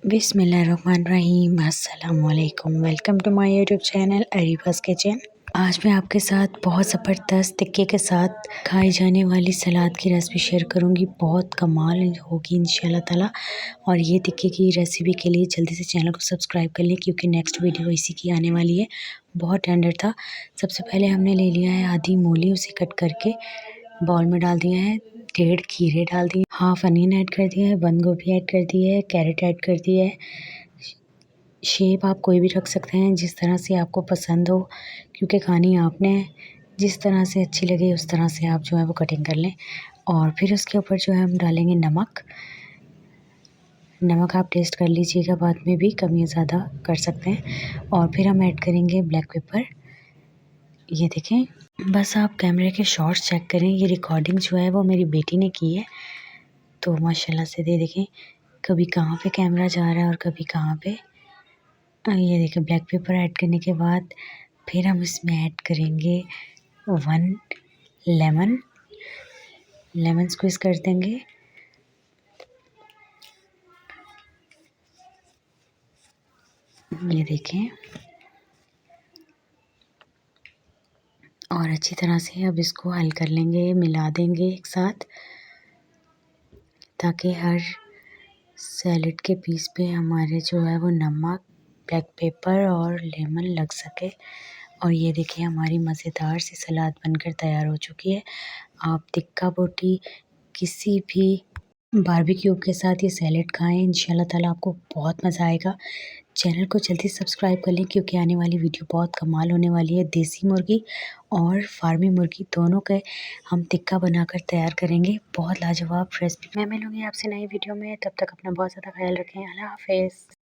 बिस्मिल्लाहिर्रहमानिर्रहीम अस्सलामुअलैकुम। Welcome to my YouTube channel Arifa's kitchen. आज मैं आपके साथ बहुत ज़बरदस्त टिक्के के साथ खाई जाने वाली सलाद की रेसिपी शेयर करूंगी। बहुत कमाल होगी इंशाल्लाह ताला। और ये टिक्के की रेसिपी के लिए जल्दी से चैनल को सब्सक्राइब कर लें क्योंकि नेक्स्ट वीडियो इसी की आने वाली है। बहुत टेंडर था। सबसे पहले हमने ले लिया है आधी मूली, उसे कट करके बाउल में डाल दिया है। 1.5 खीरे डाल दिए, हाफ अनियन ऐड कर दिया है, बंद गोभी ऐड कर दी है, कैरेट ऐड कर दिया है। शेप आप कोई भी रख सकते हैं जिस तरह से आपको पसंद हो, क्योंकि खानी आपने है। जिस तरह से अच्छी लगे उस तरह से आप जो है वो कटिंग कर लें। और फिर उसके ऊपर जो है हम डालेंगे नमक। नमक आप टेस्ट कर लीजिएगा, बाद में भी कम या ज़्यादा कर सकते हैं। और फिर हम ऐड करेंगे ब्लैक पेपर। ये देखें, बस आप कैमरे के शॉट्स चेक करें। ये रिकॉर्डिंग जो है वो मेरी बेटी ने की है, तो माशाल्लाह से दे देखें कभी कहाँ पे कैमरा जा रहा है और कभी कहाँ पे। ये देखिए, ब्लैक पेपर ऐड करने के बाद फिर हम इसमें ऐड करेंगे 1 लेमन स्क्वीज़ कर देंगे। ये देखें, और अच्छी तरह से अब इसको हल कर लेंगे, मिला देंगे एक साथ, ताकि हर सैलेड के पीस पे हमारे जो है वो नमक, ब्लैक पेपर और लेमन लग सके। और ये देखिए, हमारी मज़ेदार सी सलाद बनकर तैयार हो चुकी है। आप टिक्का बोटी किसी भी बारबेक्यू के साथ ये सैलेड खाएं, इंशाल्लाह ताला आपको बहुत मज़ा आएगा। चैनल को जल्दी सब्सक्राइब कर लें क्योंकि आने वाली वीडियो बहुत कमाल होने वाली है। देसी मुर्गी और फार्मी मुर्गी दोनों के हम टिक्का बनाकर तैयार करेंगे। बहुत लाजवाब रेसिपी। मैं मिलूँगी आपसे नई वीडियो में, तब तक अपना बहुत ज़्यादा ख्याल रखें। अल्लाह हाफ़िज़।